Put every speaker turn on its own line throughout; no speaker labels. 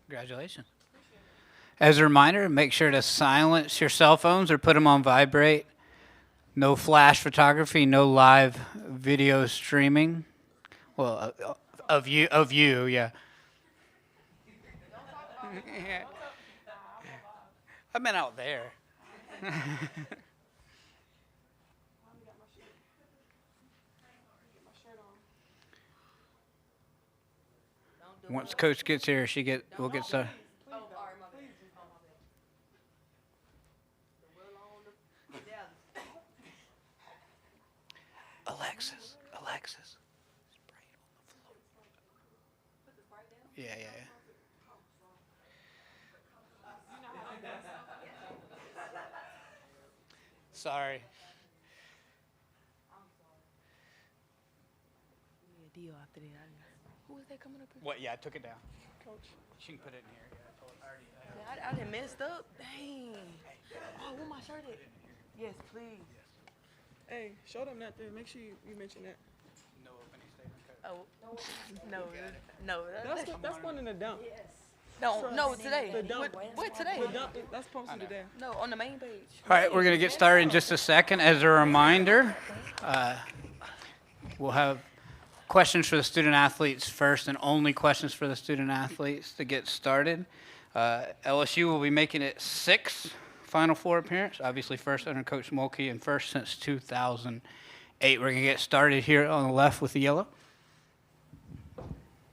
Congratulations. As a reminder, make sure to silence your cell phones or put them on vibrate. No flash photography, no live video streaming. Well, of you, yeah. I've been out there. Once Coach gets here, we'll get started. Alexis. Yeah. Sorry.
Deal after that. Who was that coming up here?
What? Yeah, I took it down.
Coach.
She can put it in here.
I done messed up. Dang. Oh, where my shirt at? Yes, please.
Hey, show them that there. Make sure you mention that.
No opening statement.
Oh, no.
That's one in the dump.
No, today.
The dump.
What today?
The dump, that's posted today.
No, on the main page.
All right, we're going to get started in just a second. As a reminder, we'll have questions for the student athletes first, and only questions for the student athletes to get started. LSU will be making it 6th Final Four appearance, obviously first under Coach Mulkey and first since 2008. We're going to get started here on the left with the yellow.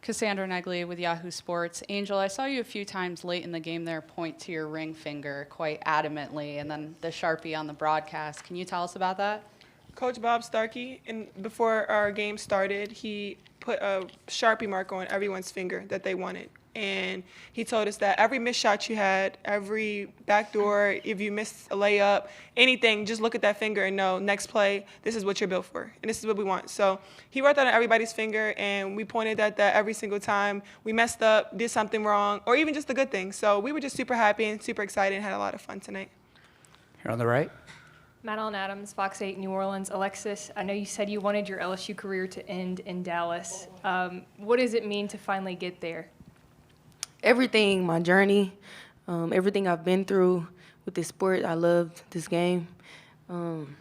Cassandra Negley with Yahoo Sports. Angel, I saw you a few times late in the game there point to your ring finger quite adamantly, and then the Sharpie on the broadcast. Can you tell us about that?
Coach Bob Starkey, before our game started, he put a Sharpie mark on everyone's finger that they wanted. And he told us that every missed shot you had, every backdoor, if you missed a layup, anything, just look at that finger and know, next play, this is what you're built for, and this is what we want. So he wrote that on everybody's finger, and we pointed at that every single time we messed up, did something wrong, or even just a good thing. So we were just super happy and super excited and had a lot of fun tonight.
Here on the right.
Madeline Adams, Fox 8 New Orleans. Alexis, I know you said you wanted your LSU career to end in Dallas. What does it mean to finally get there?
Everything, my journey, everything I've been through with this sport. I love this game. I'm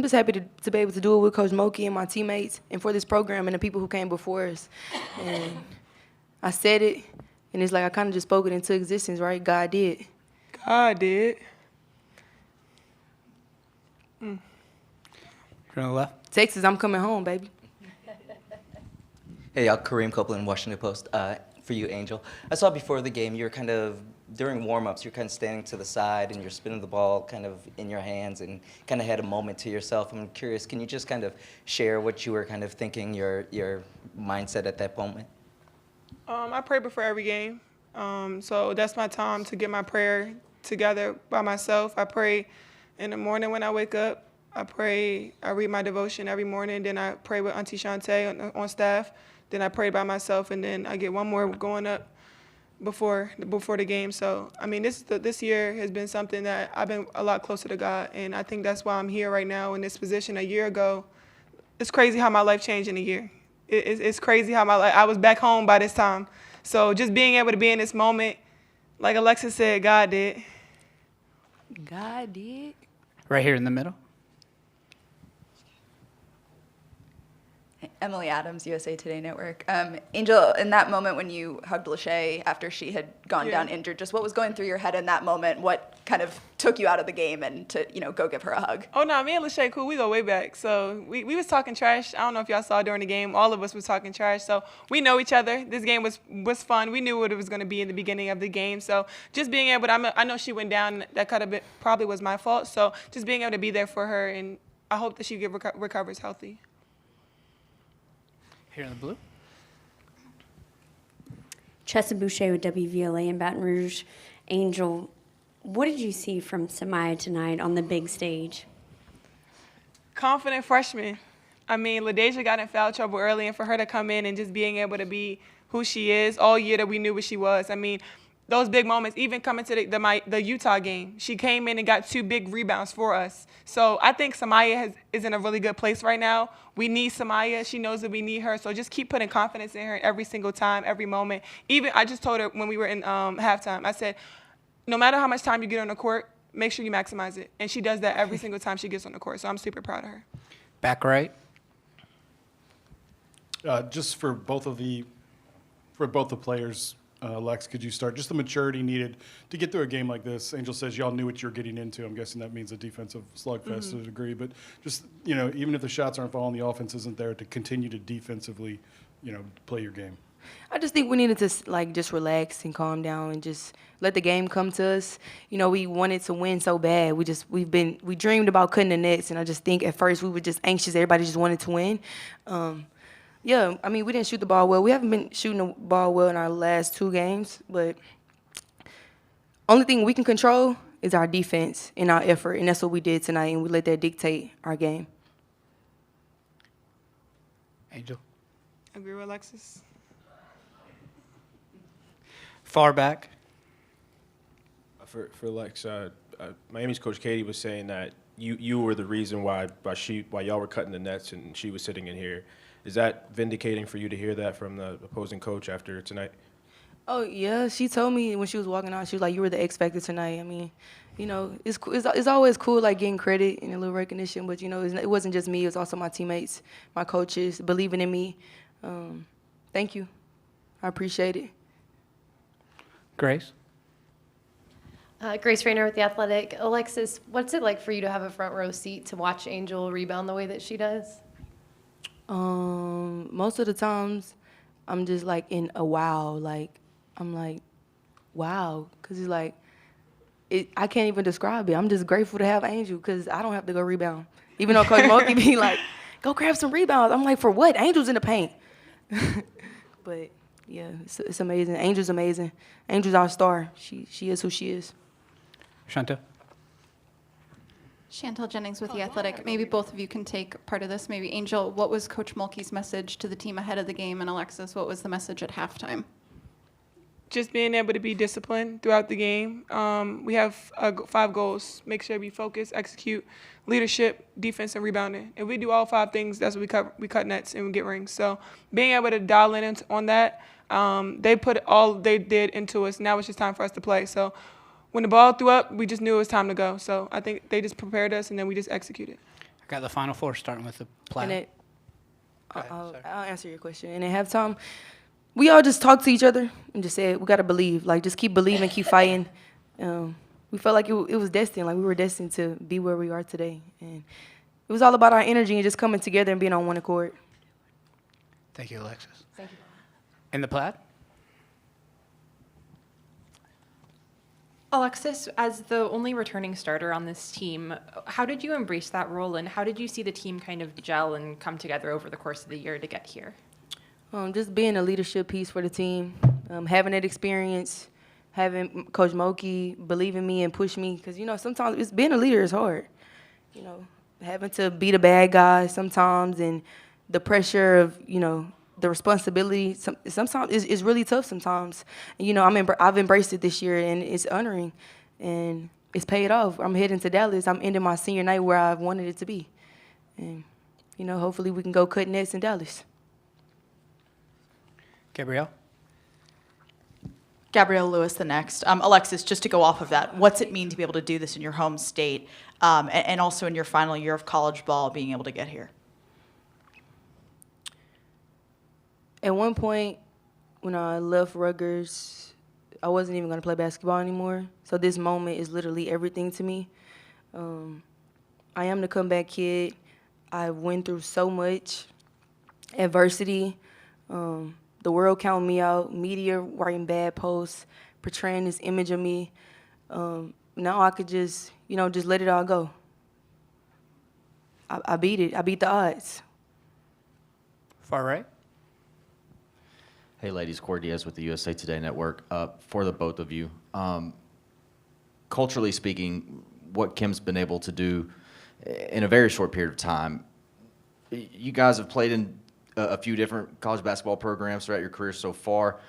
just happy to be able to do it with Coach Mulkey and my teammates and for this program and the people who came before us. And I said it, and it's like I kind of just spoke it into existence, right? God did.
God did.
Here on the left.
Texas, I'm coming home, baby.
Hey, y'all, Kareem Copeland, Washington Post. For you, Angel. I saw before the game, you're kind of, during warm-ups, you're kind of standing to the side and you're spinning the ball kind of in your hands and kind of had a moment to yourself. I'm curious, can you just kind of share what you were kind of thinking, your mindset at that moment?
I pray before every game. So that's my time to get my prayer together by myself. I pray in the morning when I wake up. I read my devotion every morning. Then I pray with Auntie Shantae on staff. Then I pray by myself, and then I get one more going up before the game. So, I mean, this year has been something that I've been a lot closer to God, and I think that's why I'm here right now in this position. A year ago, it's crazy how my life changed in a year. It's crazy how I was back home by this time. So just being able to be in this moment, like Alexis said, God did.
God did.
Right here in the middle.
Emily Adams, USA Today Network. Angel, in that moment when you hugged Lachey after she had gone down injured, just what was going through your head in that moment? What kind of took you out of the game and to, go give her a hug?
Oh, no, me and Lachey, cool. We go way back. So we was talking trash. I don't know if y'all saw during the game. All of us was talking trash. So we know each other. This game was fun. We knew what it was going to be in the beginning of the game. So just being able to, I know she went down. That could have been, probably was my fault. So just being able to be there for her, and I hope that she recovers healthy.
Here in the blue.
Chessa Boucher with WVLA in Baton Rouge. Angel, what did you see from Samaya tonight on the big stage?
Confident freshman. I mean, LaDeja got in foul trouble early, and for her to come in and just being able to be who she is all year that we knew what she was. I mean, those big moments, even coming to the Utah game, she came in and got 2 big rebounds for us. So I think Samaya is in a really good place right now. We need Samaya. She knows that we need her. So just keep putting confidence in her every single time, every moment. Even I just told her when we were in halftime, I said, no matter how much time you get on the court, make sure you maximize it. And she does that every single time she gets on the court. So I'm super proud of her.
Back right.
Just for both the players, Lex, could you start? Just the maturity needed to get through a game like this. Angel says y'all knew what you're getting into. I'm guessing that means a defensive slugfest to a degree. But just, even if the shots aren't falling, the offense isn't there to continue to defensively, play your game.
I just think we needed to just relax and calm down and just let the game come to us. We wanted to win so bad. We dreamed about cutting the nets, and I just think at first we were just anxious. Everybody just wanted to win. Yeah, we didn't shoot the ball well. We haven't been shooting the ball well in our last 2 games, but only thing we can control is our defense and our effort, and that's what we did tonight, and we let that dictate our game.
Angel.
Agree with Alexis.
Far back.
For Lex, Miami's Coach Katie was saying that you were the reason why y'all were cutting the nets and she was sitting in here. Is that vindicating for you to hear that from the opposing coach after tonight?
Oh, yeah. She told me when she was walking out, she was like, you were the X factor tonight. It's always cool, getting credit and a little recognition, but, it wasn't just me. It was also my teammates, my coaches, believing in me. Thank you. I appreciate it.
Grace.
Grace Rayner with The Athletic. Alexis, what's it like for you to have a front row seat to watch Angel rebound the way that she does?
Most of the times, I'm just in a wow. I'm like, wow, because I can't even describe it. I'm just grateful to have Angel because I don't have to go rebound. Even though Coach Mulkey be like, go grab some rebounds. I'm like, for what? Angel's in the paint. But yeah, it's amazing. Angel's amazing. Angel's our star. She is who she is.
Chantel.
Chantel Jennings with The Athletic. Maybe both of you can take part of this. Maybe Angel, what was Coach Mulkey's message to the team ahead of the game? And Alexis, what was the message at halftime?
Just being able to be disciplined throughout the game. We have 5 goals. Make sure we focus, execute, leadership, defense, and rebounding. If we do all 5 things, that's what we cut nets and we get rings. So being able to dial in on that, they put all they did into us. Now it's just time for us to play. So when the ball threw up, we just knew it was time to go. So I think they just prepared us, and then we just executed.
I got the Final Four starting with the Plaid.
I'll answer your question. And at halftime, we all just talked to each other and just said, we got to believe. Just keep believing, keep fighting. We felt like it was destined. We were destined to be where we are today. And it was all about our energy and just coming together and being on one accord.
Thank you, Alexis.
Thank you.
In the Plaid?
Alexis, as the only returning starter on this team, how did you embrace that role, and how did you see the team kind of gel and come together over the course of the year to get here?
Just being a leadership piece for the team, having that experience, having Coach Mulkey believe in me and push me, because, sometimes being a leader is hard. Having to be the bad guy sometimes and the pressure of, the responsibility sometimes is really tough sometimes. And, I've embraced it this year, and it's honoring, and it's paid off. I'm heading to Dallas. I'm ending my senior night where I wanted it to be. And, hopefully we can go cut nets in Dallas.
Gabrielle?
Gabrielle Lewis, the next. Alexis, just to go off of that, what's it mean to be able to do this in your home state and also in your final year of college ball, being able to get here?
At one point, when I left Rutgers, I wasn't even going to play basketball anymore. So this moment is literally everything to me. I am the comeback kid. I went through so much adversity. The world counted me out, media writing bad posts, portraying this image of me. Now I could just let it all go. I beat it. I beat the odds.
Far right?
Hey, ladies, Corey Diaz with the USA Today Network. For the both of you, culturally speaking, what Kim's been able to do in a very short period of time, you guys have played in a few different college basketball programs throughout your career so far.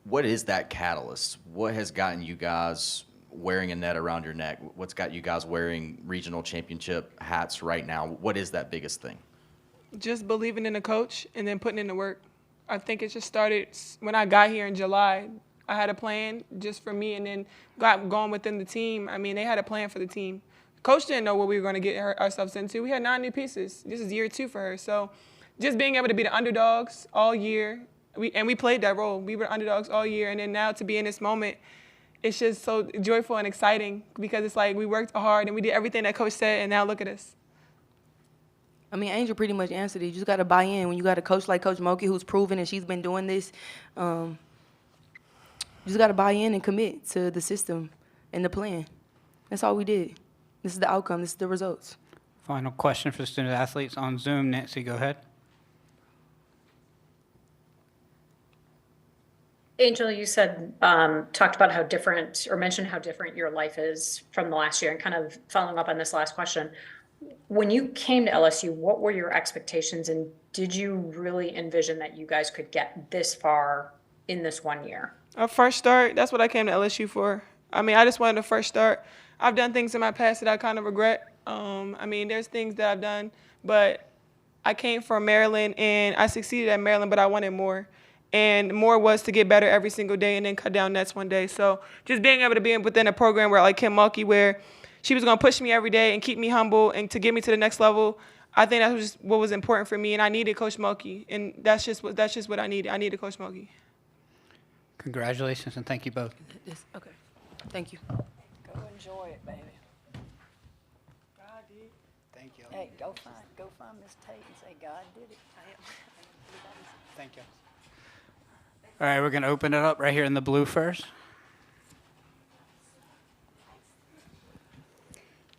what is that catalyst? What has gotten you guys wearing a net around your neck? What's got you guys wearing regional championship hats right now? What is that biggest thing?
Just believing in the coach and then putting in the work. I think it just started when I got here in July. I had a plan just for me and then going within the team. I mean, they had a plan for the team. Coach didn't know what we were going to get ourselves into. We had 9 new pieces. This is year 2 for her. So just being able to be the underdogs all year, we played that role. We were underdogs all year. And then now to be in this moment, it's just so joyful and exciting because it's like we worked hard and we did everything that Coach said, and now look at us.
I mean, Angel pretty much answered it. You just got to buy in. When you got a coach like Coach Mulkey who's proven and she's been doing this, you just got to buy in and commit to the system and the plan. That's all we did. This is the outcome. This is the results.
Final question for the student athletes on Zoom. Nancy, go ahead.
Angel, you said, talked about how different, or mentioned how different your life is from the last year, and kind of following up on this last question. When you came to LSU, what were your expectations, and did you really envision that you guys could get this far in this 1 year?
A first start, that's what I came to LSU for. I mean, I just wanted a first start. I've done things in my past that I kind of regret. I mean, there's things that I've done, but I came from Maryland, and I succeeded at Maryland, but I wanted more. And more was to get better every single day and then cut down nets one day. So just being able to be within a program where like Kim Mulkey, where she was going to push me every day and keep me humble and to get me to the next level, I think that was just what was important for me. And I needed Coach Mulkey, and that's just what I needed. I needed Coach Mulkey.
Congratulations, and thank you both.
Okay. Thank you.
Go enjoy it, baby.
God did.
Thank you.
Hey, go find Miss Tate and say God did it.
Thank you. All right, we're going to open it up right here in the blue first.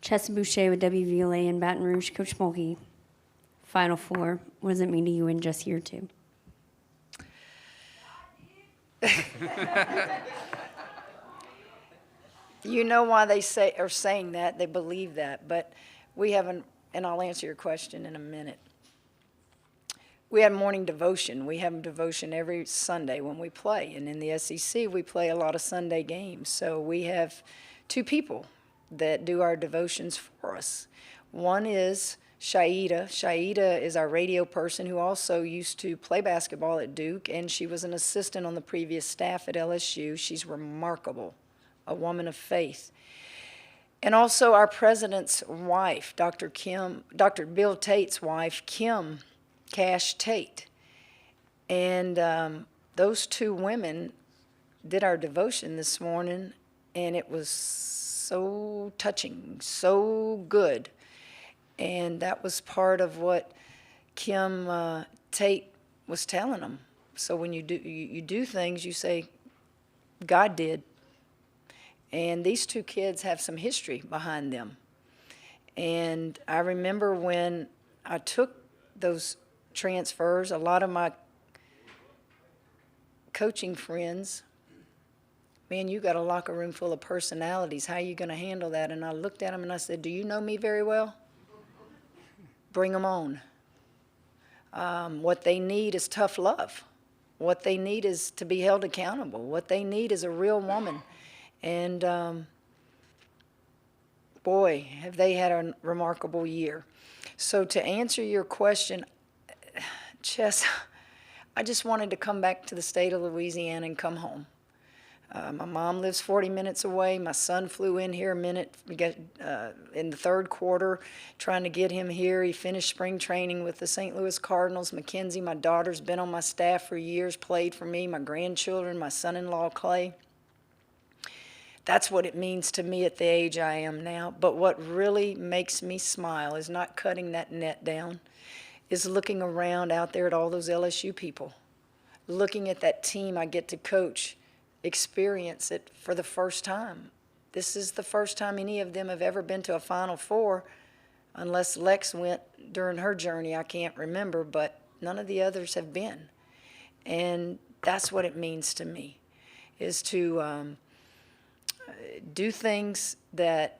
Chessa Boucher with WVLA in Baton Rouge. Coach Mulkey, Final Four. What does it mean to you in just year 2?
You know why they are saying that, they believe that, but we haven't, and I'll answer your question in a minute. We had morning devotion. We have devotion every Sunday when we play, and in the SEC we play a lot of Sunday games. So we have 2 people that do our devotions for us. One is Shaida. Shaida is our radio person who also used to play basketball at Duke, and she was an assistant on the previous staff at LSU. She's remarkable, a woman of faith. And also our president's wife, Dr. Bill Tate's wife, Kim Cash Tate. And those 2 women did our devotion this morning, and it was so touching, so good. And that was part of what Kim Tate was telling them. So when you do things, you say, God did. And these 2 kids have some history behind them. And I remember when I took those transfers, a lot of my coaching friends, man, you got a locker room full of personalities. How are you going to handle that? And I looked at them and I said, do you know me very well? Bring them on. What they need is tough love. What they need is to be held accountable. What they need is a real woman. And boy, have they had a remarkable year. So to answer your question, Chess, I just wanted to come back to the state of Louisiana and come home. My mom lives 40 minutes away. My son flew in here in the 3rd quarter, trying to get him here. He finished spring training with the St. Louis Cardinals. Mackenzie, my daughter's been on my staff for years, played for me, my grandchildren, my son-in-law, Clay. That's what it means to me at the age I am now. But what really makes me smile is not cutting that net down, is looking around out there at all those LSU people, looking at that team I get to coach, experience it for the first time. This is the first time any of them have ever been to a Final Four, unless Lex went during her journey. I can't remember, but none of the others have been. And that's what it means to me, is to do things that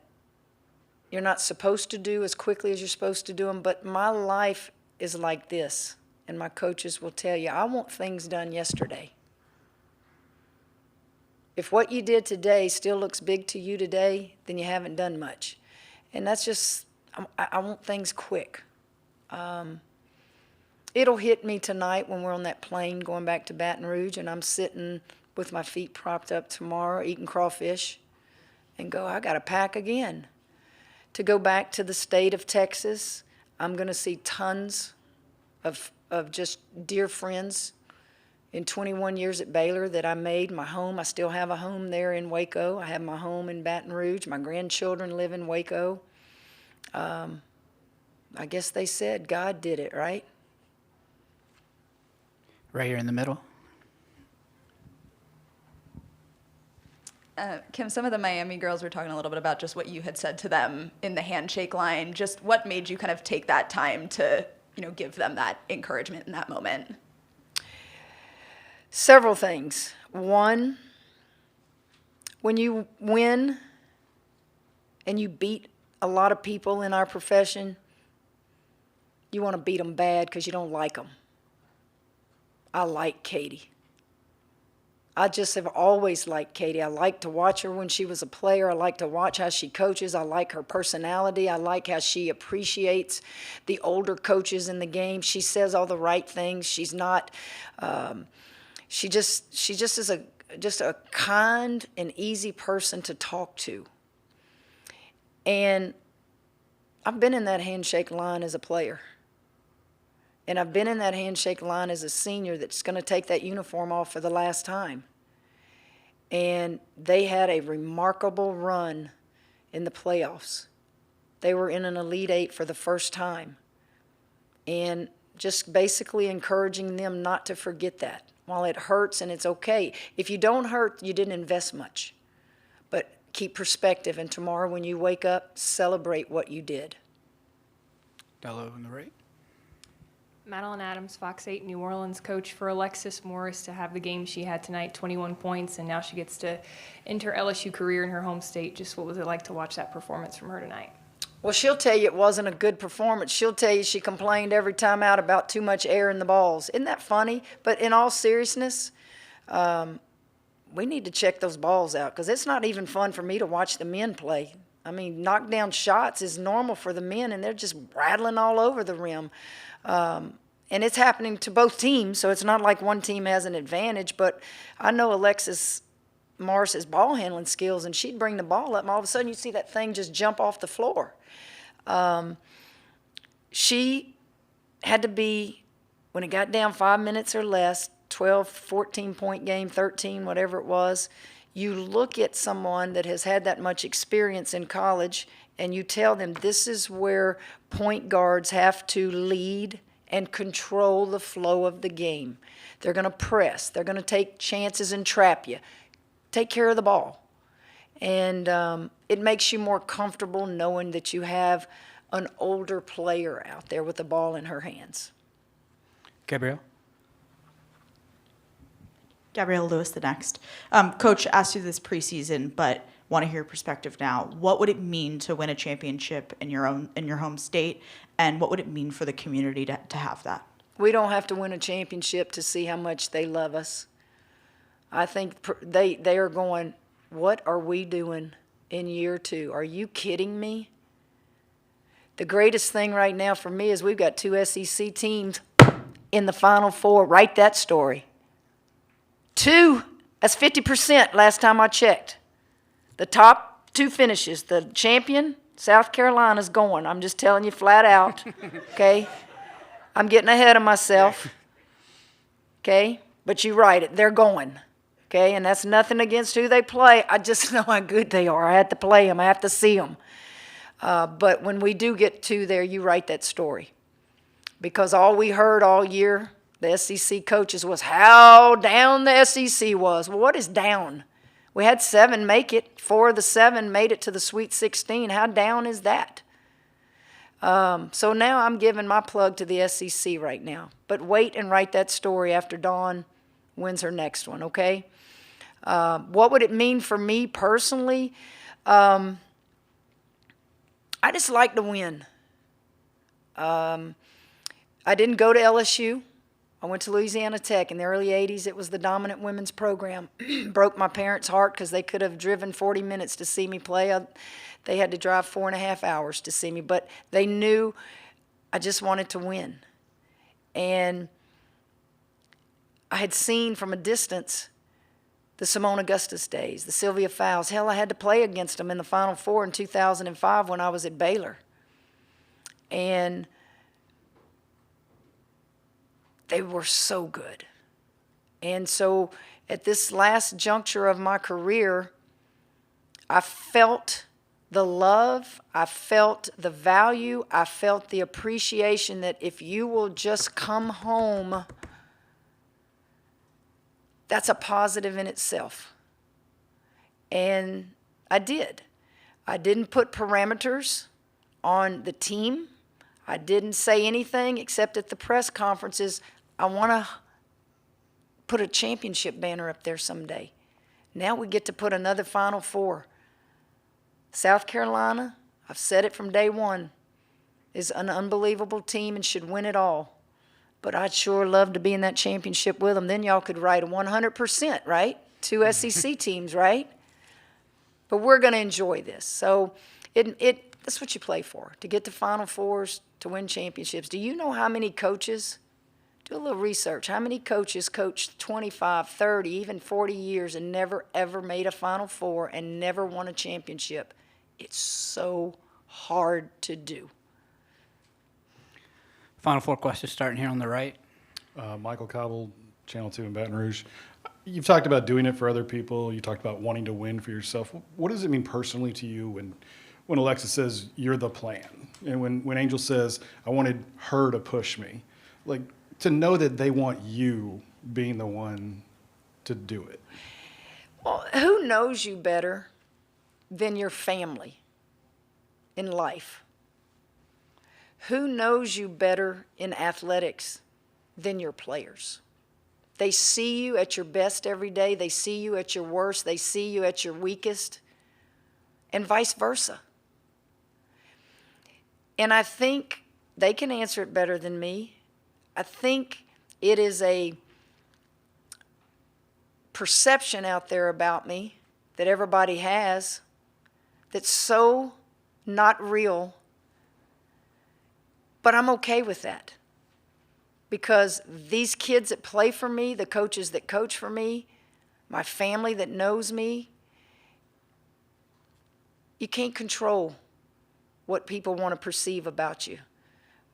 you're not supposed to do as quickly as you're supposed to do them. But my life is like this, and my coaches will tell you, I want things done yesterday. If what you did today still looks big to you today, then you haven't done much. And that's just, I want things quick. It'll hit me tonight when we're on that plane going back to Baton Rouge and I'm sitting with my feet propped up tomorrow eating crawfish and go, I got to pack again. To go back to the state of Texas, I'm going to see tons of just dear friends in 21 years at Baylor that I made my home. I still have a home there in Waco. I have my home in Baton Rouge. My grandchildren live in Waco. I guess they said God did it, right?
Right here in the middle.
Kim, some of the Miami girls were talking a little bit about just what you had said to them in the handshake line. Just what made you kind of take that time to, give them that encouragement in that moment?
Several things. One, when you win and you beat a lot of people in our profession, you want to beat them bad because you don't like them. I like Katie. I just have always liked Katie. I liked to watch her when she was a player. I like to watch how she coaches. I like her personality. I like how she appreciates the older coaches in the game. She says all the right things. She's not. She just is a kind and easy person to talk to. And I've been in that handshake line as a player. And I've been in that handshake line as a senior that's going to take that uniform off for the last time. And they had a remarkable run in the playoffs. They were in an Elite Eight for the first time. And just basically encouraging them not to forget that. While it hurts and it's okay. If you don't hurt, you didn't invest much. But keep perspective, and tomorrow when you wake up, celebrate what you did.
Dello on the right.
Madeline Adams, Fox 8 New Orleans coach. For Alexis Morris to have the game she had tonight, 21 points, and now she gets to enter LSU career in her home state. Just what was it like to watch that performance from her tonight?
Well, she'll tell you it wasn't a good performance. She'll tell you she complained every time out about too much air in the balls. Isn't that funny? But in all seriousness, we need to check those balls out because it's not even fun for me to watch the men play. I mean, knockdown shots is normal for the men, and they're just rattling all over the rim. And it's happening to both teams, so it's not like one team has an advantage. But I know Alexis Morris's ball handling skills, and she'd bring the ball up, and all of a sudden you see that thing just jump off the floor. She had to be, when it got down 5 minutes or less, 12, 14-point game, 13, whatever it was, you look at someone that has had that much experience in college and you tell them this is where point guards have to lead and control the flow of the game. They're going to press. They're going to take chances and trap you. Take care of the ball. And it makes you more comfortable knowing that you have an older player out there with the ball in her hands.
Gabrielle?
Gabrielle Lewis, the next. Coach asked you this preseason, but want to hear your perspective now. What would it mean to win a championship in your home state, and what would it mean for the community to have that?
We don't have to win a championship to see how much they love us. I think they are going, what are we doing in year 2? Are you kidding me? The greatest thing right now for me is we've got 2 SEC teams in the Final Four. Write that story. 2, that's 50% last time I checked. The top 2 finishes, the champion, South Carolina's going. I'm just telling you flat out, okay? I'm getting ahead of myself, okay? But you write it, they're going, okay? And that's nothing against who they play. I just know how good they are. I have to play them. I have to see them. But when we do get to there, you write that story. Because all we heard all year, the SEC coaches, was how down the SEC was. Well, what is down? We had 7 make it. 4 of the 7 made it to the Sweet 16. How down is that? So now I'm giving my plug to the SEC right now. But wait and write that story after Dawn wins her next one, okay? What would it mean for me personally? I just like to win. I didn't go to LSU. I went to Louisiana Tech. In the early 80s, it was the dominant women's program. Broke my parents' heart because they could have driven 40 minutes to see me play. They had to drive 4.5 hours to see me, but they knew I just wanted to win. And I had seen from a distance the Simone Augustus days, the Sylvia Fowles. Hell, I had to play against them in the Final Four in 2005 when I was at Baylor. And they were so good. And so at this last juncture of my career, I felt the love, I felt the value, I felt the appreciation that if you will just come home, that's a positive in itself. And I did. I didn't put parameters on the team. I didn't say anything except at the press conferences, I want to put a championship banner up there someday. Now we get to put another Final Four. South Carolina, I've said it from day one, is an unbelievable team and should win it all. But I'd sure love to be in that championship with them. Then y'all could write 100%, right? 2 SEC teams, right? But we're going to enjoy this. So that's what you play for, to get to Final Fours, to win championships. Do you know how many coaches, do a little research, how many coaches coached 25, 30, even 40 years and never, ever made a Final Four and never won a championship? It's so hard to do.
Final Four questions starting here on the right.
Michael Cobble, Channel 2 in Baton Rouge. You've talked about doing it for other people. You talked about wanting to win for yourself. What does it mean personally to you when Alexis says you're the plan? And when Angel says, I wanted her to push me? Like, to know that they want you being the one to do it.
Well, who knows you better than your family in life? Who knows you better in athletics than your players? They see you at your best every day. They see you at your worst. They see you at your weakest, and vice versa. And I think they can answer it better than me. I think it is a perception out there about me that everybody has that's so not real. But I'm okay with that, because these kids that play for me, the coaches that coach for me, my family that knows me, you can't control what people want to perceive about you.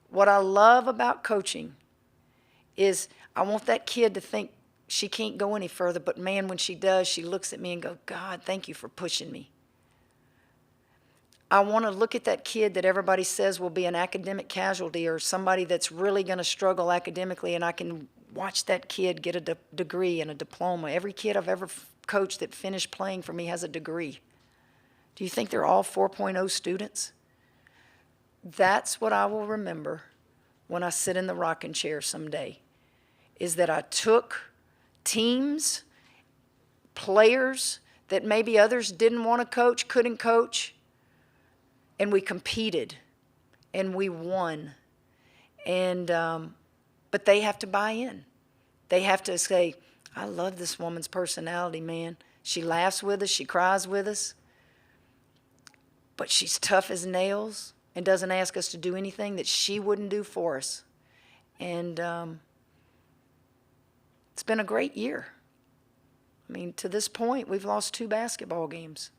What I love about coaching is I want that kid to think she can't go any further, but man, when she does, she looks at me and goes, God, thank you for pushing me. I want to look at that kid that everybody says will be an academic casualty or somebody that's really going to struggle academically, and I can watch that kid get a degree and a diploma. Every kid I've ever coached that finished playing for me has a degree. Do you think they're all 4.0 students? That's what I will remember when I sit in the rocking chair someday, is that I took teams, players that maybe others didn't want to coach, couldn't coach, and we competed, and we won. And but they have to buy in. They have to say, I love this woman's personality, man. She laughs with us, she cries with us, but she's tough as nails and doesn't ask us to do anything that she wouldn't do for us. And it's been a great year. I mean, to this point, we've lost 2 basketball games.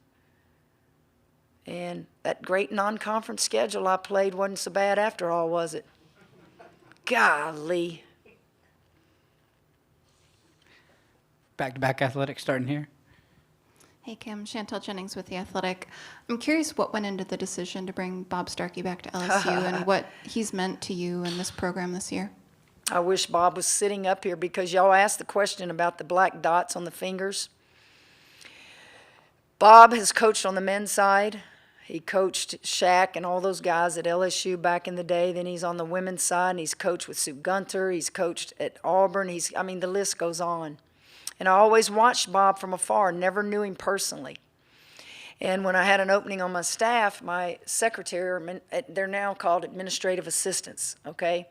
And that great non-conference schedule I played wasn't so bad after all, was it? Golly.
Back-to-back athletics starting here.
Hey, Kim. Chantel Jennings with The Athletic. I'm curious what went into the decision to bring Bob Starkey back to LSU and what he's meant to you and this program this year.
I wish Bob was sitting up here, because y'all asked the question about the black dots on the fingers. Bob has coached on the men's side. He coached Shaq and all those guys at LSU back in the day. Then he's on the women's side, and he's coached with Sue Gunter. He's coached at Auburn. The list goes on. And I always watched Bob from afar, never knew him personally. And when I had an opening on my staff, my secretary, they're now called administrative assistants, okay?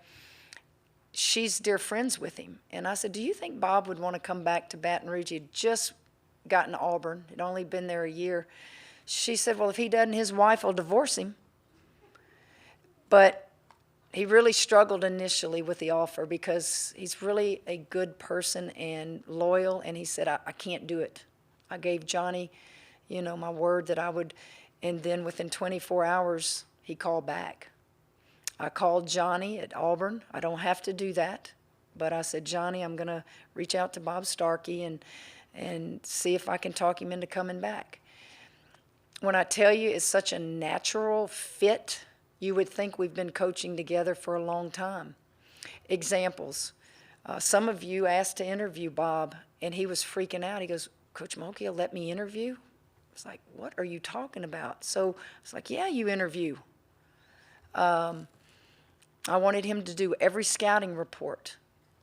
she's dear friends with him. And I said, do you think Bob would want to come back to Baton Rouge? He had just gotten to Auburn. He'd only been there a year. She said, well, if he doesn't, his wife will divorce him. But he really struggled initially with the offer because he's really a good person and loyal. And he said, I can't do it. I gave Johnny, my word that I would. And then within 24 hours, he called back. I called Johnny at Auburn. I don't have to do that. But I said, Johnny, I'm going to reach out to Bob Starkey and see if I can talk him into coming back. When I tell you it's such a natural fit, you would think we've been coaching together for a long time. Examples. Some of you asked to interview Bob, and he was freaking out. He goes, Coach Mulkey will let me interview? I was like, what are you talking about? So I was like, yeah, you interview. I wanted him to do every scouting report.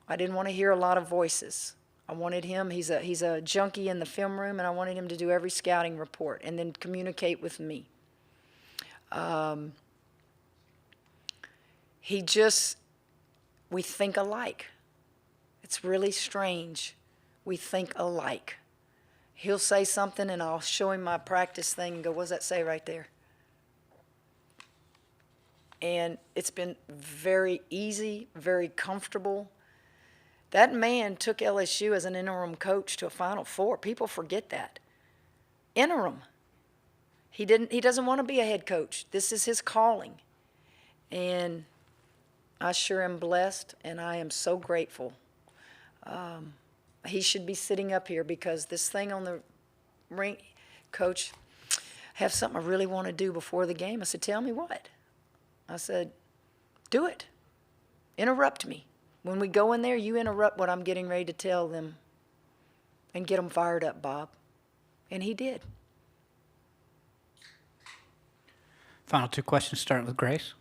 I didn't want to hear a lot of voices. I wanted him, he's a junkie in the film room, and I wanted him to do every scouting report and then communicate with me. We think alike. It's really strange. We think alike. He'll say something, and I'll show him my practice thing and go, what does that say right there? And it's been very easy, very comfortable. That man took LSU as an interim coach to a Final Four. People forget that. Interim. He doesn't want to be a head coach. This is his calling. And I sure am blessed, and I am so grateful. He should be sitting up here because this thing on the ring, Coach, I have something I really want to do before the game. I said, tell me what? I said, do it. Interrupt me. When we go in there, you interrupt what I'm getting ready to tell them and get them fired up, Bob. And he did.
Final two questions, starting with Grace.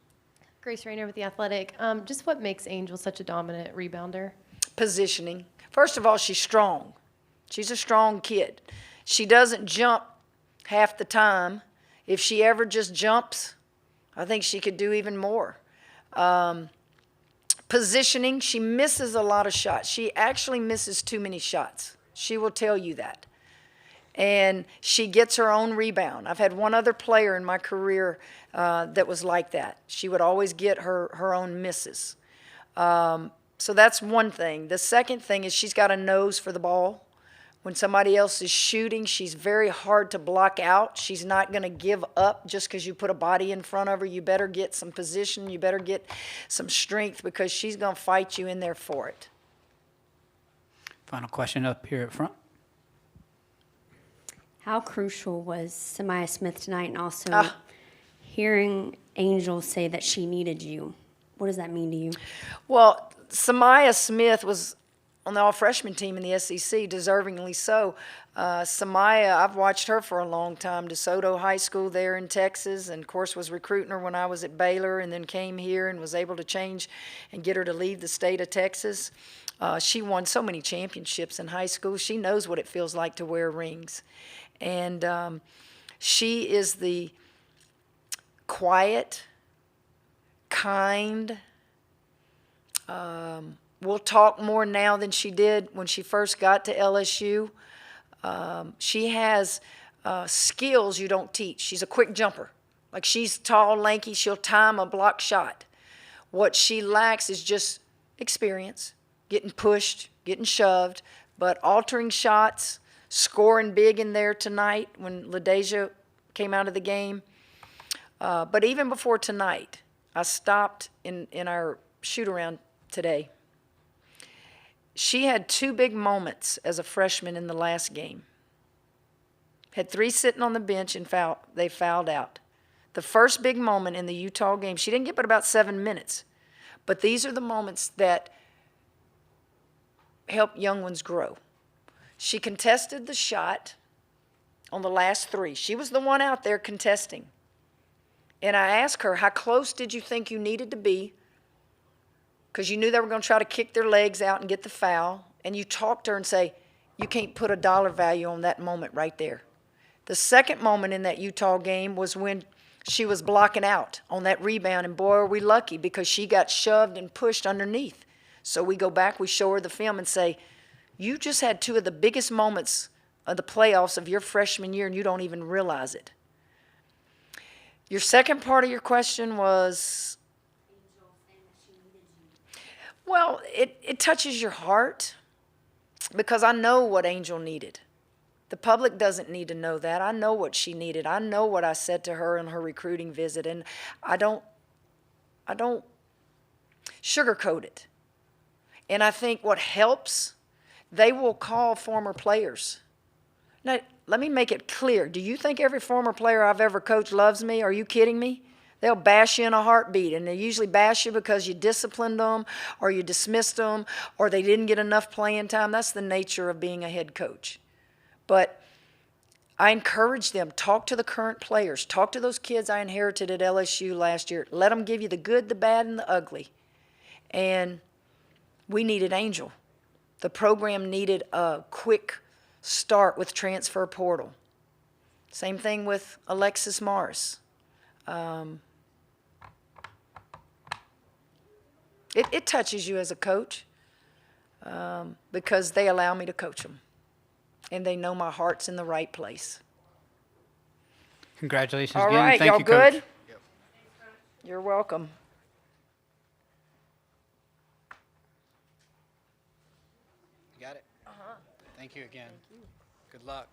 Grace Rayner with The Athletic. Just what makes Angel such a dominant rebounder?
Positioning. First of all, she's strong. She's a strong kid. She doesn't jump half the time. If she ever just jumps, I think she could do even more. Positioning, she misses a lot of shots. She actually misses too many shots. She will tell you that. And she gets her own rebound. I've had one other player in my career that was like that. She would always get her own misses. So that's one thing. The second thing is she's got a nose for the ball. When somebody else is shooting, she's very hard to block out. She's not going to give up just because you put a body in front of her. You better get some position. You better get some strength because she's going to fight you in there for it.
Final question up here at front.
How crucial was Samaya Smith tonight, and also hearing Angel say that she needed you? What does that mean to you?
Well, Samaya Smith was on the all-freshman team in the SEC, deservingly so. Samaya, I've watched her for a long time. DeSoto High School there in Texas, and of course was recruiting her when I was at Baylor, and then came here and was able to change and get her to leave the state of Texas. She won so many championships in high school. She knows what it feels like to wear rings. And she is the quiet, kind, we'll talk more now than she did when she first got to LSU. She has skills you don't teach. She's a quick jumper. Like, she's tall, lanky, she'll time a block shot. What she lacks is just experience, getting pushed, getting shoved, but altering shots, scoring big in there tonight when LaDeja came out of the game. But even before tonight, I stopped in our shoot-around today. She had two big moments as a freshman in the last game. Had three sitting on the bench and they fouled out. The first big moment in the Utah game, she didn't get but about 7 minutes. But these are the moments that help young ones grow. She contested the shot on the last three. She was the one out there contesting. And I asked her, how close did you think you needed to be? Because you knew they were going to try to kick their legs out and get the foul. And you talked to her and say, you can't put a dollar value on that moment right there. The second moment in that Utah game was when she was blocking out on that rebound. And boy, are we lucky because she got shoved and pushed underneath. So we go back, we show her the film and say, you just had two of the biggest moments of the playoffs of your freshman year and you don't even realize it. Your second part of your question was, well, it touches your heart because I know what Angel needed. The public doesn't need to know that. I know what she needed. I know what I said to her in her recruiting visit, and I don't sugarcoat it. And I think what helps, they will call former players. Now, let me make it clear. Do you think every former player I've ever coached loves me? Are you kidding me? They'll bash you in a heartbeat, and they usually bash you because you disciplined them or you dismissed them or they didn't get enough playing time. That's the nature of being a head coach. But I encourage them, talk to the current players, talk to those kids I inherited at LSU last year. Let them give you the good, the bad, and the ugly. And we needed Angel. The program needed a quick start with transfer portal. Same thing with Alexis Morris. It touches you as a coach because they allow me to coach them. And they know my heart's in the right place.
Congratulations
All
again.
right,
Thank
y'all
you,
good?
Coach.
Yep. You're welcome.
You got it? Uh-huh. Thank you again. Good luck.